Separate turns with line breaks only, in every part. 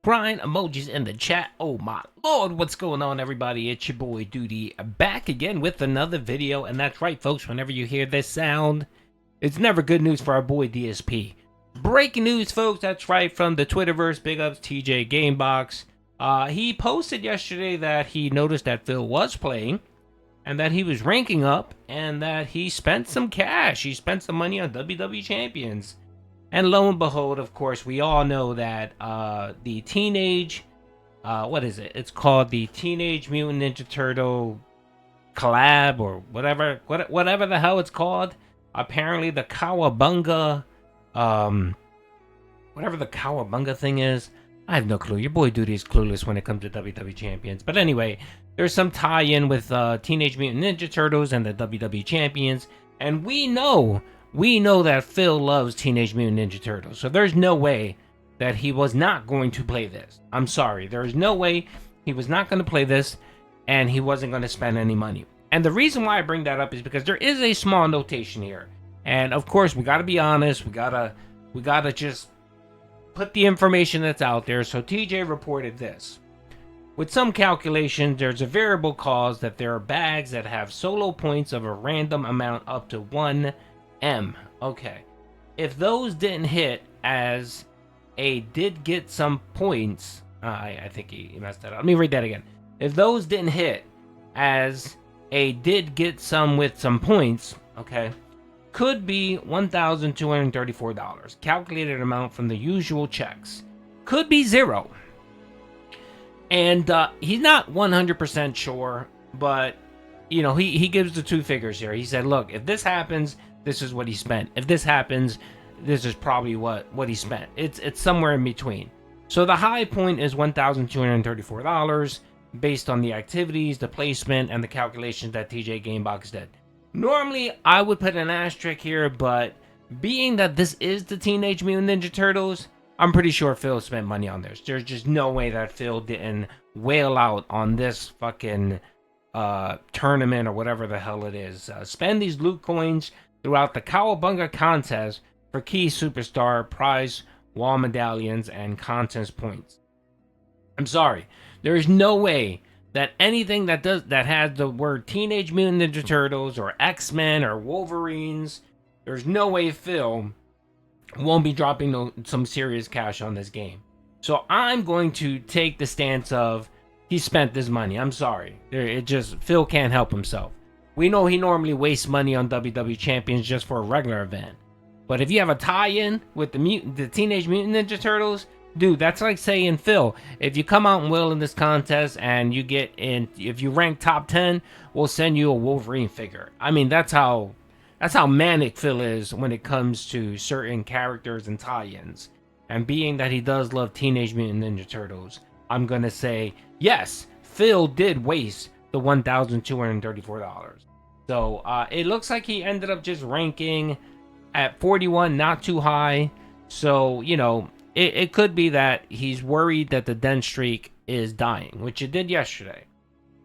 crying emojis in the chat. Oh my lord, what's going on, everybody? It's your boy Duty back again with another video. And that's right, folks, whenever you hear this sound, it's never good news for our boy DSP. Breaking news, folks, that's right, from the Twitterverse. Big ups TJ Gamebox. He posted yesterday that he noticed that Phil was playing and that he was ranking up and that he spent some cash. He spent some money on WWE Champions. And lo and behold, of course, we all know that the teenage, what is it? It's called the Teenage Mutant Ninja Turtle collab or whatever the hell it's called. Apparently the Cowabunga, whatever the Cowabunga thing is. I have no clue. Your boy Duty is clueless when it comes to WWE Champions. But anyway, there's some tie-in with Teenage Mutant Ninja Turtles and the WWE Champions. And we know that Phil loves Teenage Mutant Ninja Turtles. So there's no way that he was not going to play this. I'm sorry. There's no way he was not going to play this and he wasn't going to spend any money. And the reason why I bring that up is because there is a small notation here. And of course, we got to be honest. We got to just put the information that's out there. So TJ reported this. With some calculations, there's a variable cause that there are bags that have solo points of a random amount up to 1 M. Okay. If those didn't hit as a did get some points, I think he messed that up. Let me read that again. If those didn't hit as a did get some with some points, okay, could be $1,234. Calculated amount from the usual checks. Could be 0. And he's not 100% sure, but you know, he gives the two figures here. He said, look, if this happens, this is what he spent. If this happens, this is probably what he spent. It's somewhere in between. So the high point is $1,234 based on the activities, the placement, and the calculations that TJ Gamebox did. Normally, I would put an asterisk here, but being that this is the Teenage Mutant Ninja Turtles, I'm pretty sure Phil spent money on this. There's just no way that Phil didn't wail out on this fucking tournament or whatever the hell it is. Spend these loot coins throughout the Cowabunga contest for key superstar prize wall medallions and contest points. I'm sorry, there is no way that anything that has the word Teenage Mutant Ninja Turtles or X-Men or Wolverines, there's no way Phil won't be dropping some serious cash on this game. So I'm going to take the stance of he spent this money. I'm sorry, Phil can't help himself. We know he normally wastes money on WWE Champions just for a regular event. But if you have a tie-in with the Teenage Mutant Ninja Turtles, dude, that's like saying, Phil, if you come out and win in this contest and you get in, if you rank top 10, we'll send you a Wolverine figure. I mean, that's how manic Phil is when it comes to certain characters and tie-ins. And being that he does love Teenage Mutant Ninja Turtles, I'm going to say, yes, Phil did waste the $1,234. So it looks like he ended up just ranking at 41, not too high. So, you know, it could be that he's worried that the den streak is dying, which it did yesterday.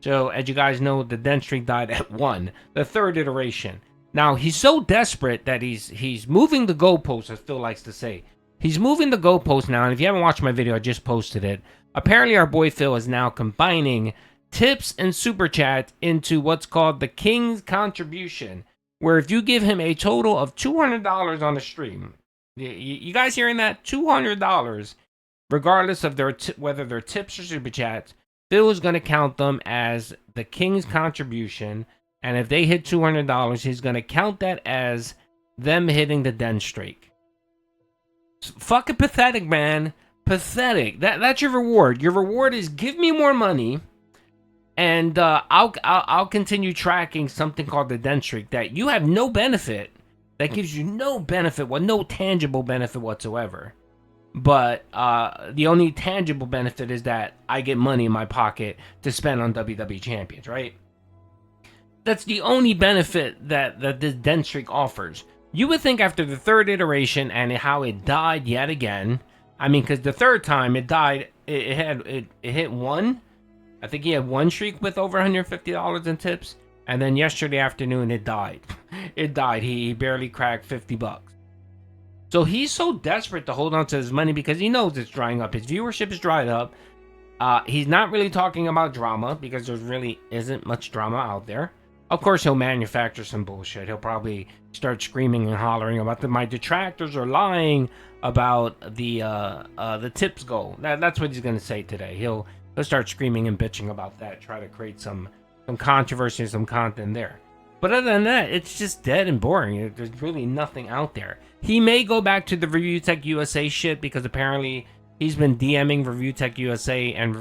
So, as you guys know, the den streak died at 1, the third iteration. Now, he's so desperate that he's moving the goalposts, as Phil likes to say. He's moving the goalposts now, and if you haven't watched my video, I just posted it. Apparently, our boy Phil is now combining tips and super chats into what's called the King's Contribution, where if you give him a total of $200 on the stream, you guys hearing that? $200, regardless of whether they're tips or super chats, Phil is going to count them as the King's Contribution, and if they hit $200, he's going to count that as them hitting the den streak. Fucking pathetic, man. Pathetic. That's your reward. Your reward is give me more money, and I'll continue tracking something called the den streak that you have no benefit. That gives you no benefit, no tangible benefit whatsoever. But the only tangible benefit is that I get money in my pocket to spend on WWE Champions, right? That's the only benefit that this den streak offers. You would think after the third iteration and how it died yet again. I mean, because the third time it died, it hit 1. I think he had 1 streak with over $150 in tips. And then yesterday afternoon, it died. It died. He barely cracked $50. So he's so desperate to hold on to his money because he knows it's drying up. His viewership is dried up. He's not really talking about drama because there really isn't much drama out there. Of course, he'll manufacture some bullshit. He'll probably start screaming and hollering about my detractors are lying about the tips goal. That's what he's gonna say today. He'll start screaming and bitching about that. Try to create some controversy, some content there. But other than that, it's just dead and boring. There's really nothing out there. He may go back to the Review Tech USA shit because apparently he's been DMing Review Tech USA and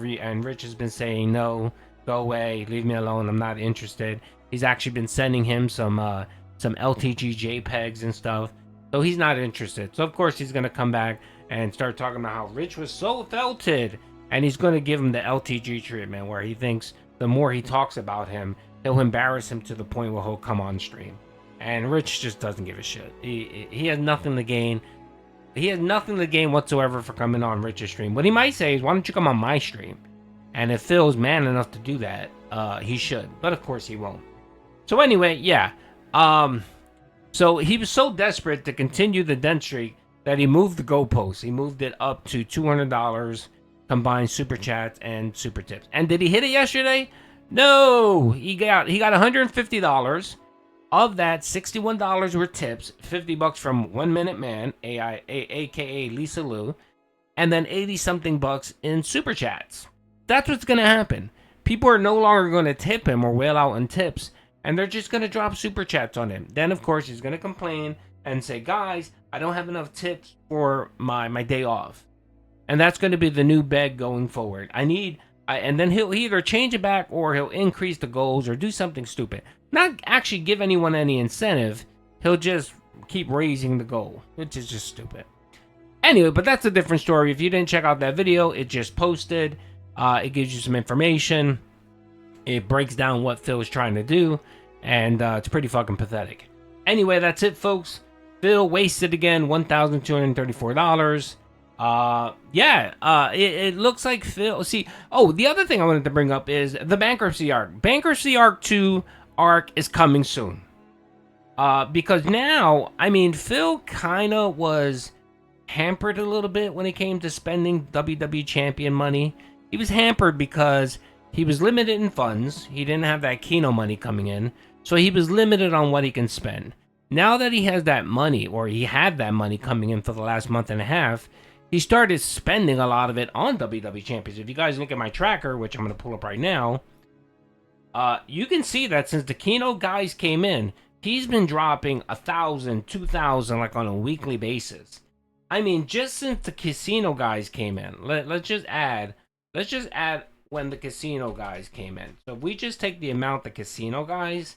Rich has been saying no, go away, leave me alone, I'm not interested. He's actually been sending him some LTG JPEGs and stuff, so he's not interested. So of course he's gonna come back and start talking about how Rich was so felted, and he's gonna give him the LTG treatment where he thinks the more he talks about him, he'll embarrass him to the point where he'll come on stream. And Rich just doesn't give a shit. He has nothing to gain. He has nothing to gain whatsoever for coming on Rich's stream. What he might say is, why don't you come on my stream? And if Phil's man enough to do that, he should. But of course he won't. So anyway, yeah. So he was so desperate to continue the dent streak that he moved the goalpost. He moved it up to $200 combined super chats and super tips. And did he hit it yesterday? No, he got $150. Of that, $61 were tips, $50 from 1 Minute Man, aka Lisa Lou, and then 80 something bucks in super chats. That's what's gonna happen. People are no longer gonna tip him or whale out in tips, and they're just gonna drop super chats on him. Then of course he's gonna complain and say, guys, I don't have enough tips for my day off. And that's gonna be the new beg going forward. And then he'll either change it back or he'll increase the goals or do something stupid. Not actually give anyone any incentive. He'll just keep raising the goal, which is just stupid. Anyway, but that's a different story. If you didn't check out that video, it just posted. It gives you some information. It breaks down what Phil is trying to do. And it's pretty fucking pathetic. Anyway, that's it, folks. Phil wasted again $1,234. It looks like Phil. See, the other thing I wanted to bring up is the Bankruptcy Arc. Bankruptcy Arc 2 arc is coming soon. Because now, I mean, Phil kind of was hampered a little bit when it came to spending WWE Champion money. He was hampered because he was limited in funds. He didn't have that Keno money coming in, so he was limited on what he can spend. Now that he has that money, or he had that money coming in for the last month and a half, he started spending a lot of it on WWE Champions. If you guys look at my tracker, which I'm going to pull up right now, you can see that since the Keno guys came in, he's been dropping 1,000, 2,000 like on a weekly basis. I mean, just since the casino guys came in, let's just add when the casino guys came in. So if we just take the amount the casino guys,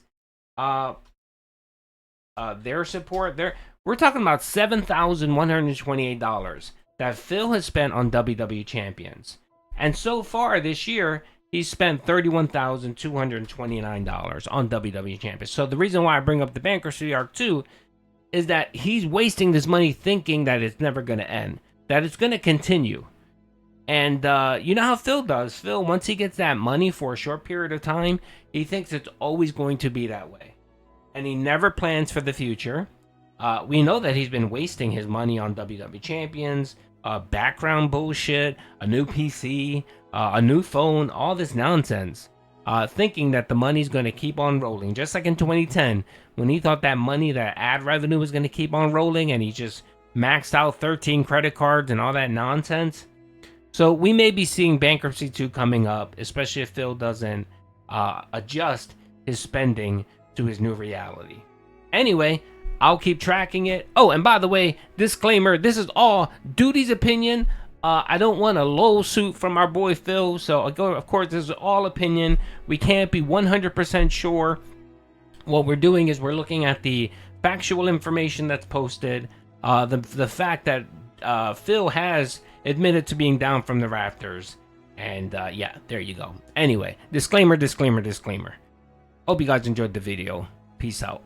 their support, we're talking about $7,128 that Phil has spent on WWE Champions. And so far this year, he's spent $31,229 on WWE Champions. So the reason why I bring up the Bankruptcy Arc 2 is that he's wasting this money thinking that it's never going to end, that it's going to continue. And you know how Phil does. Phil, once he gets that money for a short period of time, he thinks it's always going to be that way. And he never plans for the future. We know that he's been wasting his money on WWE Champions, background bullshit, a new PC, a new phone, all this nonsense, thinking that the money's going to keep on rolling. Just like in 2010, when he thought that money, that ad revenue was going to keep on rolling, and he just maxed out 13 credit cards and all that nonsense. So we may be seeing Bankruptcy 2 coming up, especially if Phil doesn't adjust his spending to his new reality. Anyway, I'll keep tracking it. Oh, and by the way, disclaimer, this is all Duty's opinion. I don't want a lawsuit from our boy Phil, so of course, this is all opinion. We can't be 100% sure. What we're doing is we're looking at the factual information that's posted, the fact that Phil has admitted to being down from the rafters, and yeah, there you go. Anyway, disclaimer. Hope you guys enjoyed the video. Peace out.